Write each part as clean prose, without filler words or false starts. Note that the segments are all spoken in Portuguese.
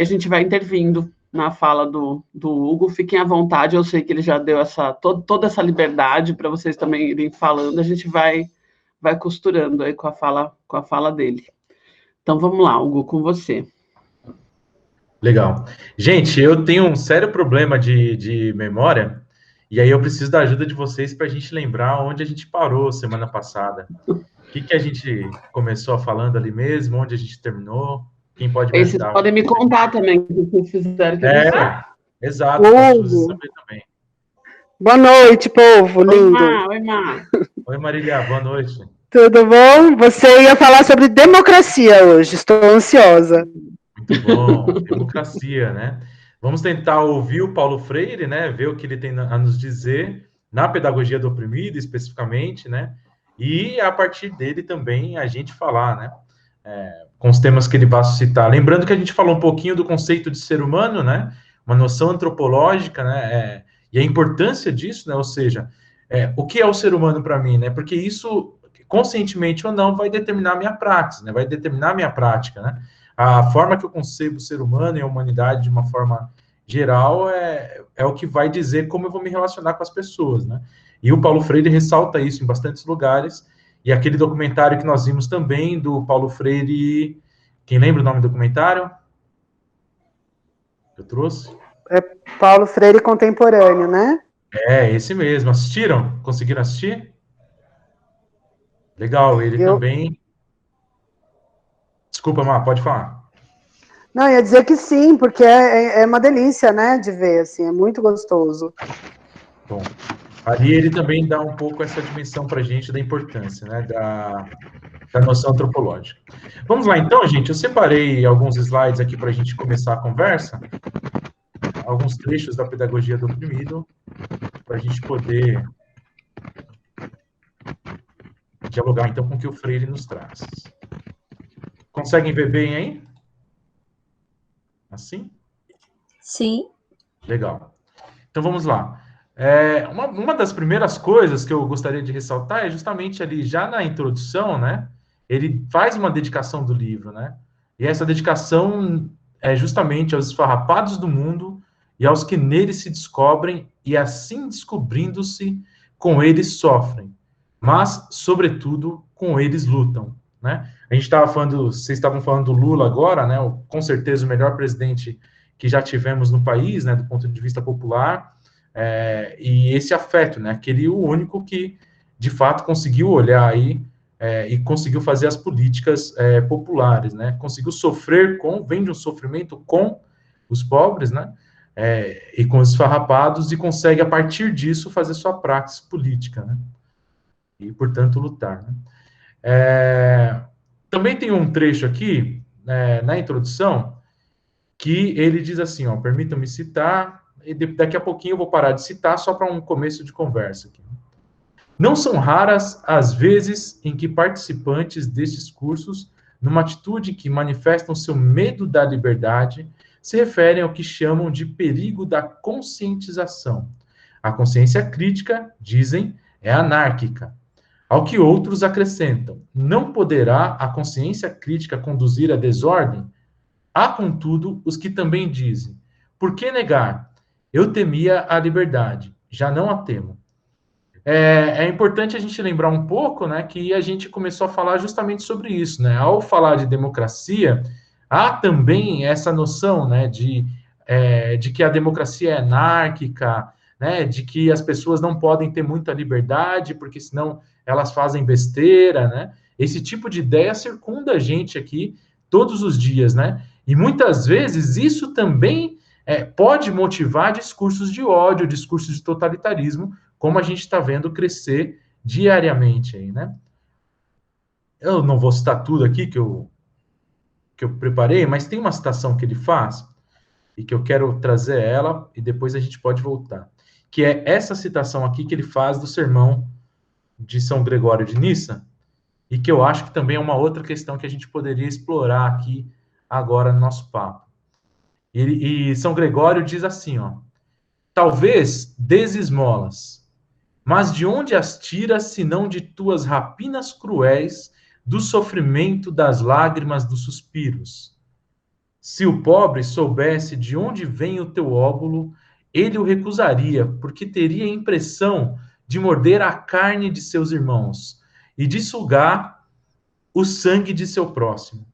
a gente vai intervindo na fala do Hugo. Fiquem à vontade, eu sei que ele já deu toda essa liberdade para vocês também irem falando, a gente vai costurando aí com a fala dele. Então, vamos lá, Hugo, com você. Legal. Gente, eu tenho um sério problema de memória, e aí eu preciso da ajuda de vocês para a gente lembrar onde a gente parou semana passada. O que a gente começou falando ali mesmo, onde a gente terminou? Quem pode me E vocês ajudar? podem me contar também o que vocês fizeram que eu não sei. Exato, posso Hugo, saber também. boa noite, povo lindo. Oi, Má. Oi, Marília, boa noite. Tudo bom? Você ia falar sobre democracia hoje, estou ansiosa. Muito bom, democracia, né? Vamos tentar ouvir o Paulo Freire, né? Ver o que ele tem a nos dizer na pedagogia do oprimido, especificamente, né? E a partir dele também a gente falar, né? Com os temas que ele vai citar. Lembrando que a gente falou um pouquinho do conceito de ser humano, né? Uma noção antropológica, né? E a importância disso, né? Ou seja, o que é o ser humano para mim, né? Porque isso, conscientemente ou não, vai determinar a minha prática, né? Vai determinar a minha prática, né? A forma que eu concebo o ser humano e a humanidade de uma forma geral é o que vai dizer como eu vou me relacionar com as pessoas, né? E o Paulo Freire ressalta isso em bastantes lugares, e aquele documentário que nós vimos também do Paulo Freire, quem lembra o nome do documentário? Eu trouxe? É Paulo Freire contemporâneo, né? Esse mesmo. Assistiram? Conseguiram assistir? Legal, ele também... Desculpa, Má, pode falar. Não, ia dizer que sim, porque é uma delícia, né, de ver, assim, é muito gostoso. Bom, ali ele também dá um pouco essa dimensão para a gente da importância, né, da noção antropológica. Vamos lá, então, gente, eu separei alguns slides aqui para a gente começar a conversa, alguns trechos da pedagogia do oprimido, para a gente poder dialogar, então, com o que o Freire nos traz. Conseguem ver bem aí? Assim? Sim. Legal. Então, vamos lá. Uma das primeiras coisas que eu gostaria de ressaltar é justamente ali, já na introdução, né? Ele faz uma dedicação do livro, né? E essa dedicação é justamente aos esfarrapados do mundo e aos que nele se descobrem, e assim descobrindo-se, com eles sofrem, mas, sobretudo, com eles lutam, né? A gente estava falando, vocês estavam falando do Lula agora, né? Com certeza o melhor presidente que já tivemos no país, né? Do ponto de vista popular, e esse afeto, né? Aquele o único que, de fato, conseguiu olhar aí e conseguiu fazer as políticas populares, né? Conseguiu sofrer vem de um sofrimento com os pobres, né? E com os esfarrapados, e consegue, a partir disso, fazer sua praxis política, né? E, portanto, lutar, né? Também tem um trecho aqui, na introdução, que ele diz assim, ó, permitam-me citar, e daqui a pouquinho eu vou parar de citar, só para um começo de conversa aqui. Não são raras as vezes em que participantes destes cursos, numa atitude que manifestam seu medo da liberdade, se referem ao que chamam de perigo da conscientização. A consciência crítica, dizem, é anárquica. Ao que outros acrescentam, não poderá a consciência crítica conduzir à desordem? Há, contudo, os que também dizem, por que negar? Eu temia a liberdade, já não a temo. É importante a gente lembrar um pouco, né, que a gente começou a falar justamente sobre isso, né? Ao falar de democracia, há também essa noção, né, de que a democracia é anárquica, né, de que as pessoas não podem ter muita liberdade, porque senão elas fazem besteira, né? Esse tipo de ideia circunda a gente aqui todos os dias, né? E muitas vezes isso também pode motivar discursos de ódio, discursos de totalitarismo, como a gente está vendo crescer diariamente aí, né? Eu não vou citar tudo aqui que eu preparei, mas tem uma citação que ele faz, e que eu quero trazer ela, e depois a gente pode voltar, que é essa citação aqui que ele faz do sermão de São Gregório de Nissa, e que eu acho que também é uma outra questão que a gente poderia explorar aqui agora no nosso papo. E São Gregório diz assim, ó, talvez des esmolas, mas de onde as tiras, senão de tuas rapinas cruéis, do sofrimento, das lágrimas, dos suspiros? Se o pobre soubesse de onde vem o teu óbolo, ele o recusaria, porque teria a impressão de morder a carne de seus irmãos e de sugar o sangue de seu próximo.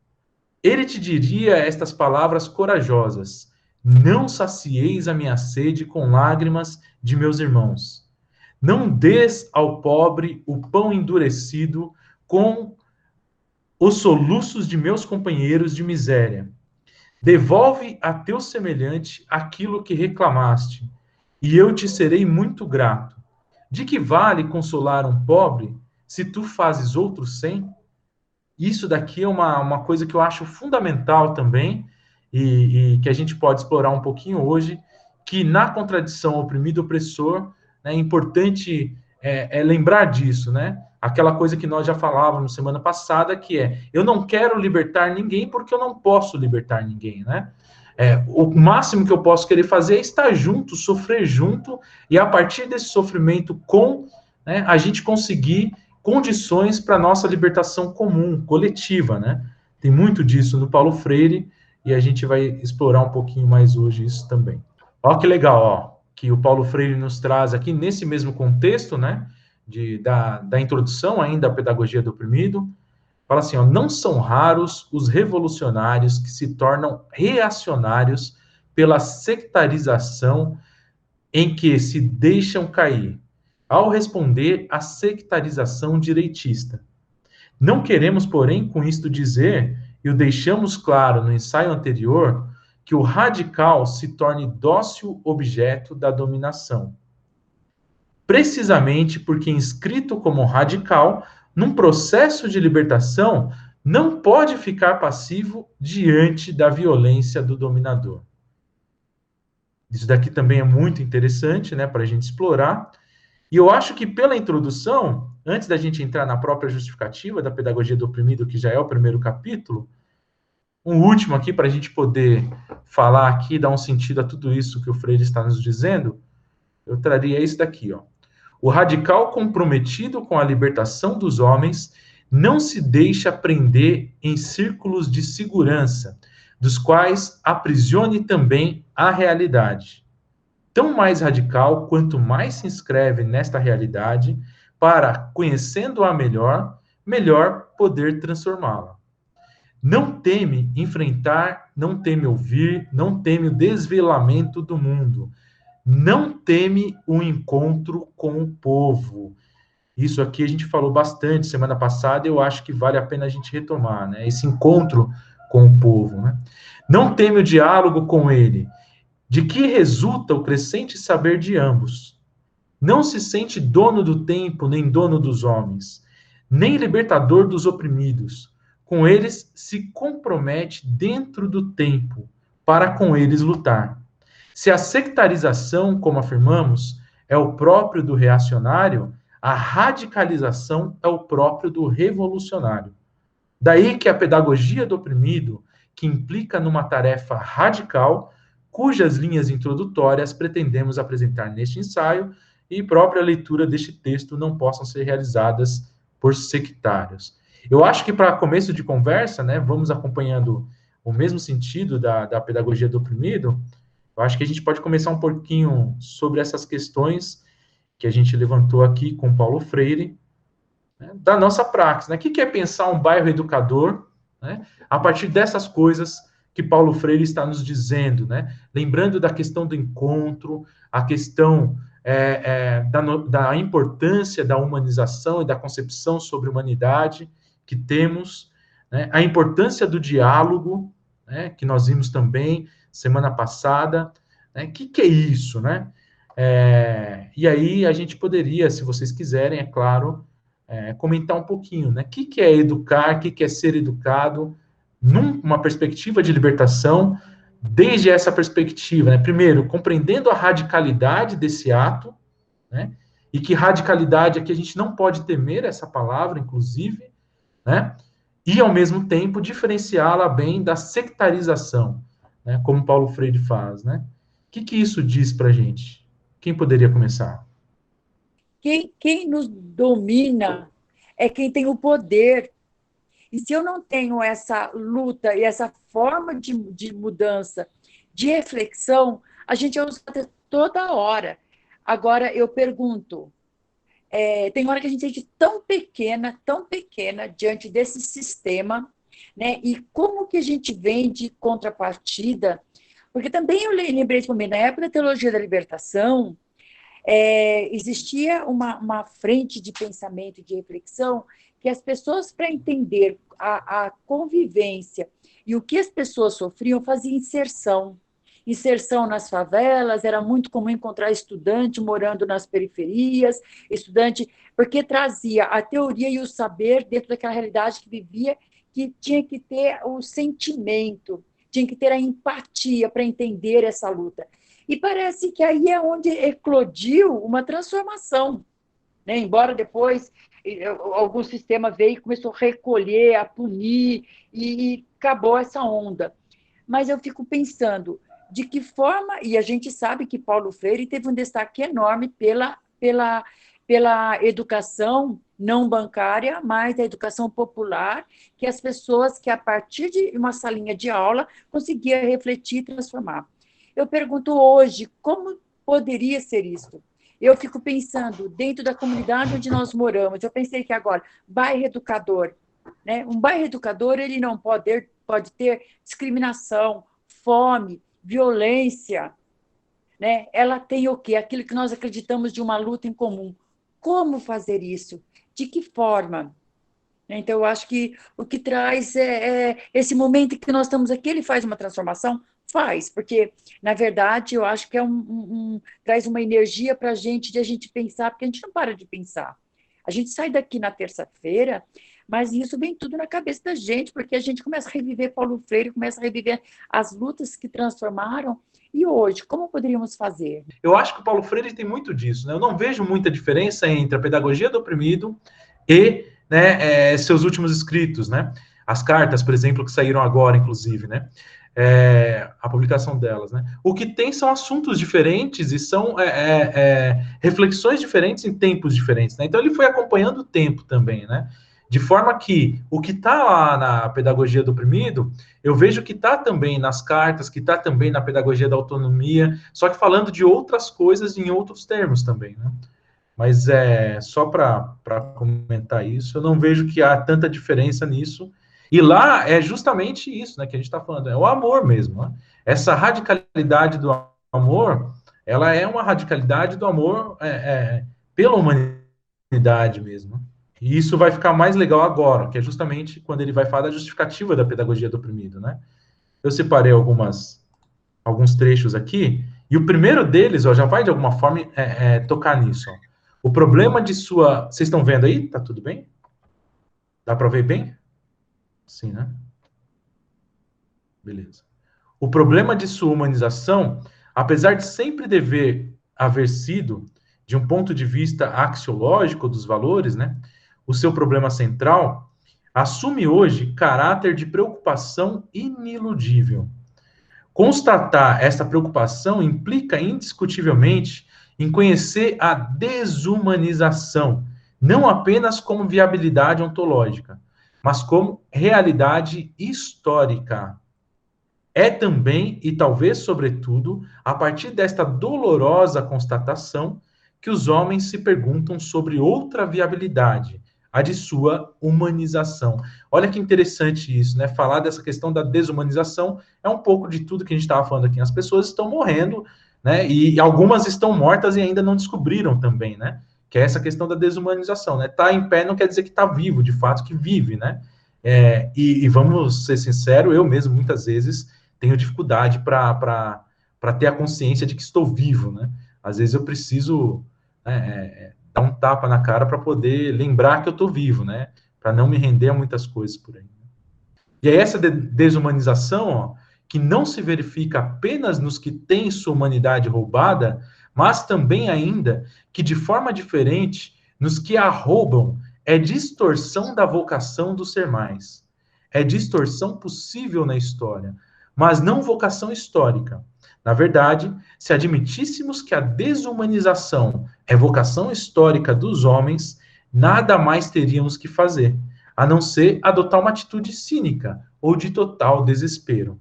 Ele te diria estas palavras corajosas: não sacieis a minha sede com lágrimas de meus irmãos. Não des ao pobre o pão endurecido com os soluços de meus companheiros de miséria. Devolve a teu semelhante aquilo que reclamaste, e eu te serei muito grato. De que vale consolar um pobre se tu fazes outro sem? Isso daqui é uma coisa que eu acho fundamental também, e que a gente pode explorar um pouquinho hoje, que na contradição oprimido-opressor, né, é importante lembrar disso, né? Aquela coisa que nós já falávamos semana passada, que eu não quero libertar ninguém porque eu não posso libertar ninguém, né? O máximo que eu posso querer fazer é estar junto, sofrer junto, e a partir desse sofrimento né, a gente conseguir condições para a nossa libertação comum, coletiva, né? Tem muito disso no Paulo Freire, e a gente vai explorar um pouquinho mais hoje isso também. Olha que legal, ó, que o Paulo Freire nos traz aqui, nesse mesmo contexto, né, da introdução ainda à pedagogia do oprimido, fala assim, ó, não são raros os revolucionários que se tornam reacionários pela sectarização em que se deixam cair, ao responder à sectarização direitista. Não queremos, porém, com isto dizer, e o deixamos claro no ensaio anterior, que o radical se torne dócil objeto da dominação. Precisamente porque inscrito como radical, num processo de libertação, não pode ficar passivo diante da violência do dominador. Isso daqui também é muito interessante, né, para a gente explorar. E eu acho que pela introdução, antes da gente entrar na própria justificativa da pedagogia do oprimido, que já é o primeiro capítulo, um último aqui para a gente poder falar aqui, dar um sentido a tudo isso que o Freire está nos dizendo, eu traria isso daqui, ó. O radical comprometido com a libertação dos homens não se deixa prender em círculos de segurança, dos quais aprisione também a realidade. Tão mais radical quanto mais se inscreve nesta realidade, para, conhecendo-a melhor, melhor poder transformá-la. Não teme enfrentar, não teme ouvir, não teme o desvelamento do mundo, não teme o encontro com o povo. Isso aqui a gente falou bastante semana passada, e eu acho que vale a pena a gente retomar, né? Esse encontro com o povo, né? Não teme o diálogo com ele, de que resulta o crescente saber de ambos. Não se sente dono do tempo, nem dono dos homens, nem libertador dos oprimidos. Com eles se compromete dentro do tempo, para com eles lutar. Se a sectarização, como afirmamos, é o próprio do reacionário, a radicalização é o próprio do revolucionário. Daí que a pedagogia do oprimido, que implica numa tarefa radical, cujas linhas introdutórias pretendemos apresentar neste ensaio, e própria leitura deste texto não possam ser realizadas por sectários. Eu acho que para começo de conversa, né, vamos acompanhando o mesmo sentido da pedagogia do oprimido. Eu acho que a gente pode começar um pouquinho sobre essas questões que a gente levantou aqui com Paulo Freire, né, da nossa praxis. Né? O que é pensar um bairro educador, né, a partir dessas coisas que Paulo Freire está nos dizendo, né? Lembrando da questão do encontro, a questão da importância da humanização e da concepção sobre humanidade que temos, né? A importância do diálogo, né, que nós vimos também semana passada, né? O que é isso, né? E aí a gente poderia, se vocês quiserem, é claro, comentar um pouquinho, né? O que é educar, o que é ser educado, numa perspectiva de libertação, desde essa perspectiva, né? Primeiro, compreendendo a radicalidade desse ato, né? E que radicalidade aqui a gente não pode temer essa palavra, inclusive, né? E, ao mesmo tempo, diferenciá-la bem da sectarização, né? Como Paulo Freire faz, né? O que isso diz para a gente? Quem poderia começar? Quem nos domina é quem tem o poder. E se eu não tenho essa luta e essa forma de mudança, de reflexão, a gente é usada toda hora. Agora, eu pergunto, tem hora que a gente sente tão pequena diante desse sistema, né? E como que a gente vem de contrapartida? Porque também eu lembrei de momento, na época da teologia da libertação, existia uma frente de pensamento, de reflexão, que as pessoas, para entender a convivência e o que as pessoas sofriam, faziam inserção nas favelas. Era muito comum encontrar estudante morando nas periferias, estudante, porque trazia a teoria e o saber dentro daquela realidade que vivia, que tinha que ter o sentimento, tinha que ter a empatia para entender essa luta. E parece que aí é onde eclodiu uma transformação, né? Embora depois algum sistema veio e começou a recolher, a punir, e acabou essa onda. Mas eu fico pensando, de que forma, e a gente sabe que Paulo Freire teve um destaque enorme pela educação não bancária, mas a educação popular, que as pessoas que, a partir de uma salinha de aula, conseguiam refletir e transformar. Eu pergunto hoje, como poderia ser isso? Eu fico pensando, dentro da comunidade onde nós moramos, eu pensei que agora, bairro educador, né? Um bairro educador, ele não pode ter discriminação, fome, violência, né? Ela tem o quê? Aquilo que nós acreditamos de uma luta em comum. Como fazer isso? De que forma? Então, eu acho que o que traz esse momento em que nós estamos aqui, ele faz uma transformação? Faz, porque, na verdade, eu acho que traz uma energia para de a gente pensar, porque a gente não para de pensar. A gente sai daqui na terça-feira, mas isso vem tudo na cabeça da gente, porque a gente começa a reviver Paulo Freire, começa a reviver as lutas que transformaram. E hoje, como poderíamos fazer? Eu acho que o Paulo Freire tem muito disso, né? Eu não vejo muita diferença entre a pedagogia do oprimido e, né, seus últimos escritos, né? As cartas, por exemplo, que saíram agora, inclusive, né? A publicação delas, né? O que tem são assuntos diferentes e são reflexões diferentes em tempos diferentes, né? Então ele foi acompanhando o tempo também, né? De forma que o que está lá na pedagogia do oprimido, eu vejo que está também nas cartas, que está também na pedagogia da autonomia, só que falando de outras coisas em outros termos também, né? Mas só para comentar isso, eu não vejo que há tanta diferença nisso. E lá é justamente isso, né, que a gente está falando, é o amor mesmo. Né? Essa radicalidade do amor, ela é uma radicalidade do amor pela humanidade mesmo. E isso vai ficar mais legal agora, que é justamente quando ele vai falar da justificativa da pedagogia do oprimido, né? Eu separei alguns trechos aqui, e o primeiro deles, ó, já vai de alguma forma tocar nisso. Ó. O problema de sua... Vocês estão vendo aí? Tá tudo bem? Dá para ver bem? Sim, né? Beleza. O problema de sua humanização, apesar de sempre dever haver sido, de um ponto de vista axiológico dos valores, né, o seu problema central, assume hoje caráter de preocupação iniludível. Constatar essa preocupação implica indiscutivelmente em conhecer a desumanização, não apenas como viabilidade ontológica, mas como realidade histórica. É também, e talvez sobretudo, a partir desta dolorosa constatação, que os homens se perguntam sobre outra viabilidade, a de sua humanização. Olha que interessante isso, né? Falar dessa questão da desumanização é um pouco de tudo que a gente estava falando aqui. As pessoas estão morrendo, né? E algumas estão mortas e ainda não descobriram também, né? Que é essa questão da desumanização, né? Tá em pé não quer dizer que está vivo, de fato que vive, né? E vamos ser sinceros, eu mesmo muitas vezes tenho dificuldade para ter a consciência de que estou vivo, né? Às vezes eu preciso dar um tapa na cara para poder lembrar que eu estou vivo, né? Para não me render a muitas coisas por aí. E é essa desumanização, ó, que não se verifica apenas nos que têm sua humanidade roubada, mas também ainda que, de forma diferente, nos que a roubam, é distorção da vocação do ser mais. É distorção possível na história, mas não vocação histórica. Na verdade, se admitíssemos que a desumanização é vocação histórica dos homens, nada mais teríamos que fazer. a não ser adotar uma atitude cínica ou de total desespero.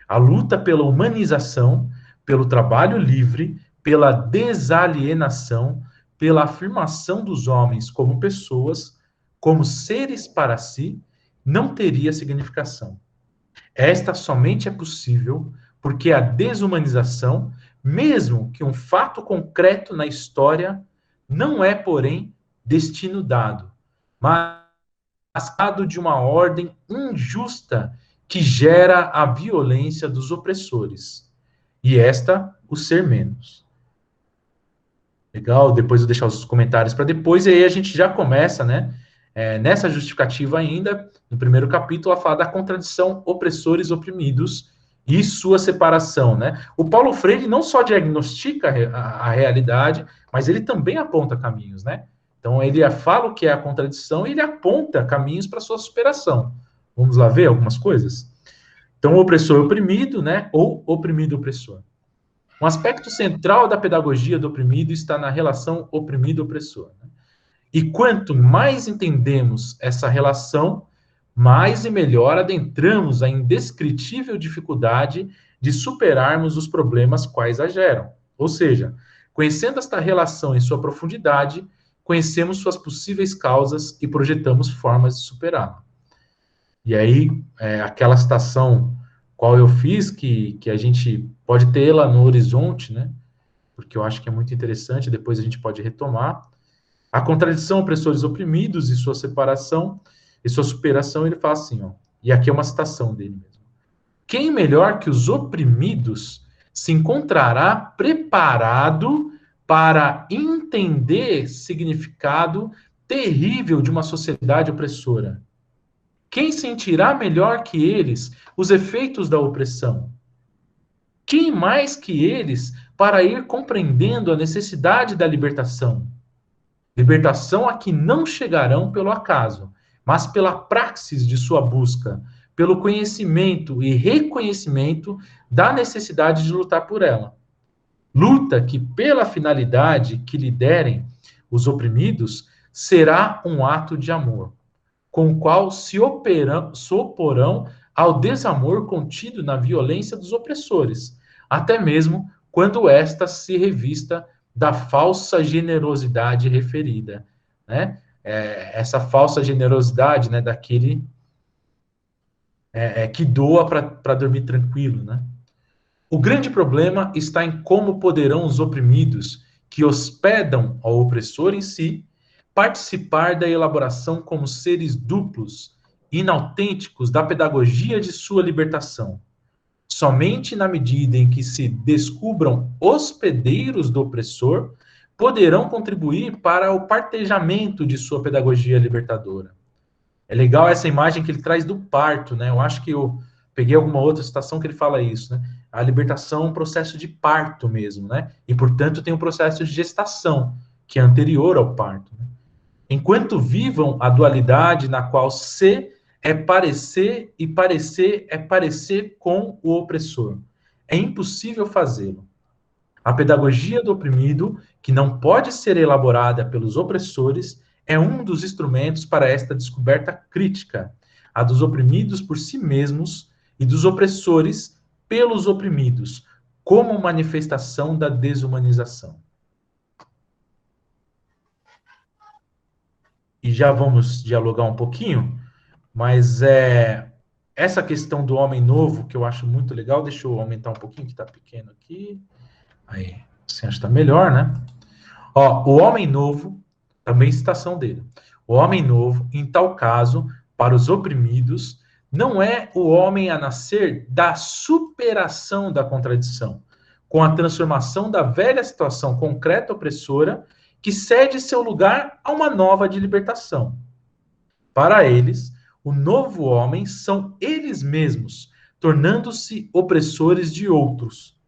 A luta pela humanização, pelo trabalho livre, pela desalienação, pela afirmação dos homens como pessoas, como seres para si, não teria significação. Esta somente é possível porque a desumanização, mesmo que um fato concreto na história, não é, porém, destino dado, mas dado de uma ordem injusta que gera a violência dos opressores, e esta, o ser menos. Legal, depois eu deixar os comentários para depois, e aí a gente já começa, né, nessa justificativa ainda, no primeiro capítulo, a falar da contradição opressores oprimidos e sua separação, né? O Paulo Freire não só diagnostica a realidade, mas ele também aponta caminhos, né? Então, ele fala o que é a contradição e ele aponta caminhos para sua superação. Vamos lá ver algumas coisas? Então, opressor oprimido, né? Ou oprimido opressor. Um aspecto central da pedagogia do oprimido está na relação oprimido-opressor. Né? E quanto mais entendemos essa relação, mais e melhor adentramos a indescritível dificuldade de superarmos os problemas quais a geram. Ou seja, conhecendo esta relação em sua profundidade, conhecemos suas possíveis causas e projetamos formas de superá-la. E aí, aquela citação qual eu fiz, que a gente pode tê-la no horizonte, né? Porque eu acho que é muito interessante, depois a gente pode retomar. A contradição opressores oprimidos e sua separação e sua superação, ele fala assim, ó, e aqui é uma citação dele mesmo. Quem melhor que os oprimidos se encontrará preparado para entender significado terrível de uma sociedade opressora? Quem sentirá melhor que eles os efeitos da opressão? Quem mais que eles para ir compreendendo a necessidade da libertação? Libertação a que não chegarão pelo acaso, mas pela praxis de sua busca, pelo conhecimento e reconhecimento da necessidade de lutar por ela. Luta que, pela finalidade que lhe derem os oprimidos, será um ato de amor, com o qual se oporão ao desamor contido na violência dos opressores, até mesmo quando esta se revista da falsa generosidade referida, né? Essa falsa generosidade, né, daquele que doa para dormir tranquilo, né? O grande problema está em como poderão os oprimidos, que hospedam ao opressor em si, participar da elaboração como seres duplos, inautênticos da pedagogia de sua libertação. Somente na medida em que se descubram hospedeiros do opressor, poderão contribuir para o partejamento de sua pedagogia libertadora. É legal essa imagem que ele traz do parto, né? Eu acho que eu peguei alguma outra citação que ele fala isso, né? A libertação é um processo de parto mesmo, né? E, portanto, tem um processo de gestação, que é anterior ao parto. Né? Enquanto vivam a dualidade na qual ser é parecer e parecer é parecer com o opressor, é impossível fazê-lo. A pedagogia do oprimido, que não pode ser elaborada pelos opressores, é um dos instrumentos para esta descoberta crítica, a dos oprimidos por si mesmos e dos opressores pelos oprimidos, como manifestação da desumanização. E já vamos dialogar um pouquinho, mas essa questão do homem novo, que eu acho muito legal, deixa eu aumentar um pouquinho, que está pequeno aqui. Aí, você acha que está melhor, né? Ó, o homem novo, também citação dele. O homem novo, em tal caso, para os oprimidos, não é o homem a nascer da superação da contradição, com a transformação da velha situação concreta opressora, que cede seu lugar a uma nova de libertação. Para eles, o novo homem são eles mesmos, tornando-se opressores de outros.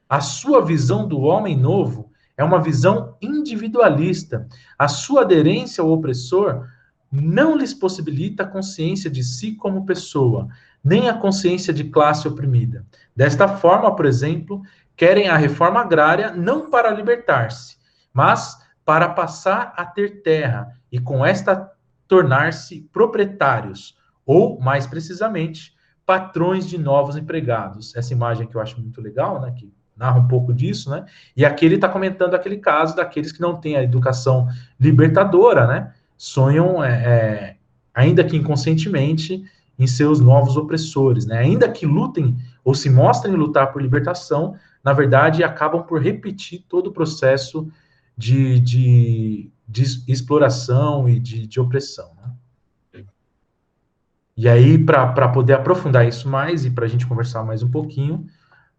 A sua visão do homem novo é uma visão individualista. A sua aderência ao opressor não lhes possibilita a consciência de si como pessoa, nem a consciência de classe oprimida. Desta forma, por exemplo, querem a reforma agrária não para libertar-se, mas para passar a ter terra, e com esta tornar-se proprietários, ou, mais precisamente, patrões de novos empregados. Essa imagem que eu acho muito legal, né, que narra um pouco disso, né? E aqui ele está comentando aquele caso daqueles que não têm a educação libertadora, né? Sonham, ainda que inconscientemente, em seus novos opressores, né? Ainda que lutem ou se mostrem lutar por libertação, na verdade, acabam por repetir todo o processo de exploração e de opressão, né? E aí, para poder aprofundar isso mais e para a gente conversar mais um pouquinho,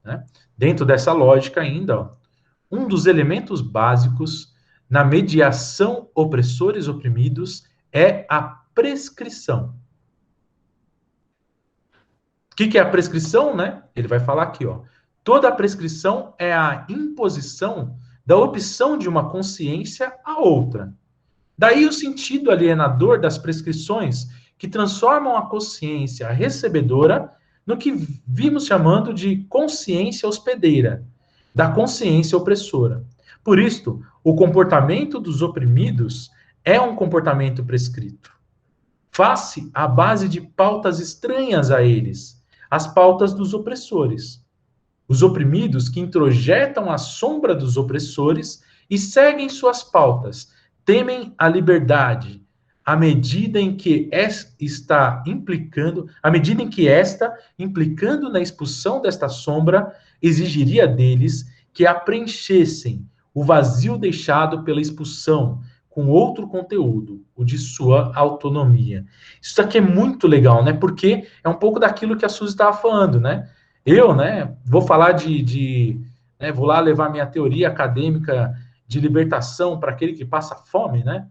né? Dentro dessa lógica ainda, ó, um dos elementos básicos na mediação opressores-oprimidos é a prescrição. O que é a prescrição, né? Ele vai falar aqui, ó. Toda a prescrição é a imposição da opção de uma consciência a outra. Daí o sentido alienador das prescrições que transformam a consciência recebedora no que vimos chamando de consciência hospedeira, da consciência opressora. Por isto, o comportamento dos oprimidos é um comportamento prescrito. Face à base de pautas estranhas a eles, as pautas dos opressores. Os oprimidos que introjetam a sombra dos opressores e seguem suas pautas, temem a liberdade, à medida em que esta implicando na expulsão desta sombra, exigiria deles que a preenchessem o vazio deixado pela expulsão com outro conteúdo, o de sua autonomia. Isso aqui é muito legal, né? Porque é um pouco daquilo que a Suzy estava falando, né? Eu, né, vou falar né, vou lá levar minha teoria acadêmica de libertação para aquele que passa fome, né?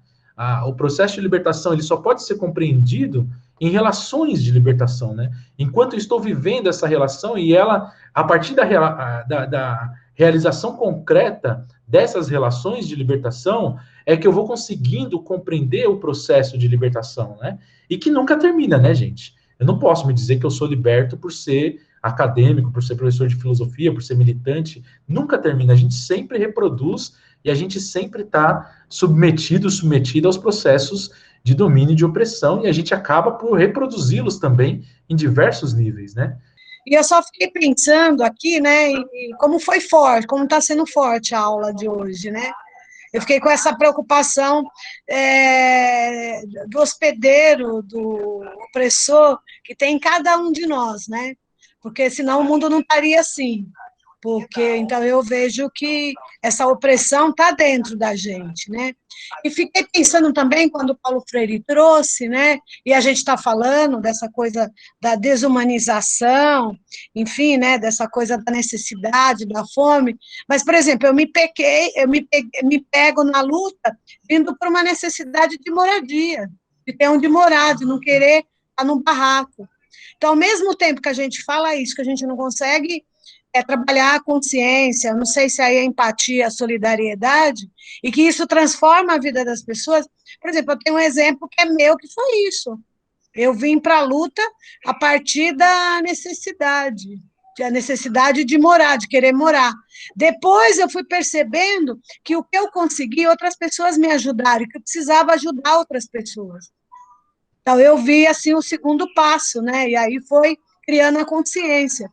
O processo de libertação ele só pode ser compreendido em relações de libertação, né? Enquanto eu estou vivendo essa relação e ela, a partir da realização concreta dessas relações de libertação, é que eu vou conseguindo compreender o processo de libertação, né? E que nunca termina, né, gente? Eu não posso me dizer que eu sou liberto por ser acadêmico, por ser professor de filosofia, por ser militante. Nunca termina. A gente sempre reproduz e a gente sempre está submetida aos processos de domínio e de opressão, e a gente acaba por reproduzi-los também em diversos níveis, né? E eu só fiquei pensando aqui, né, e como foi forte, como está sendo forte a aula de hoje, né? Eu fiquei com essa preocupação do hospedeiro, do opressor, que tem em cada um de nós, né? Porque senão o mundo não estaria assim. Porque, então, eu vejo que essa opressão está dentro da gente, né? E fiquei pensando também, quando o Paulo Freire trouxe, né? E a gente está falando dessa coisa da desumanização, enfim, né? Dessa coisa da necessidade, da fome. Mas, por exemplo, eu me pego na luta vindo por uma necessidade de moradia, de ter onde morar, de não querer estar num barraco. Então, ao mesmo tempo que a gente fala isso, que a gente não consegue trabalhar a consciência, não sei se aí a empatia, a solidariedade, e que isso transforma a vida das pessoas. Por exemplo, eu tenho um exemplo que é meu, que foi isso. Eu vim para a luta a partir da necessidade de morar, de querer morar. Depois eu fui percebendo que o que eu consegui, outras pessoas me ajudaram, que eu precisava ajudar outras pessoas. Então, eu vi, assim, o segundo passo, né? E aí foi criando a consciência.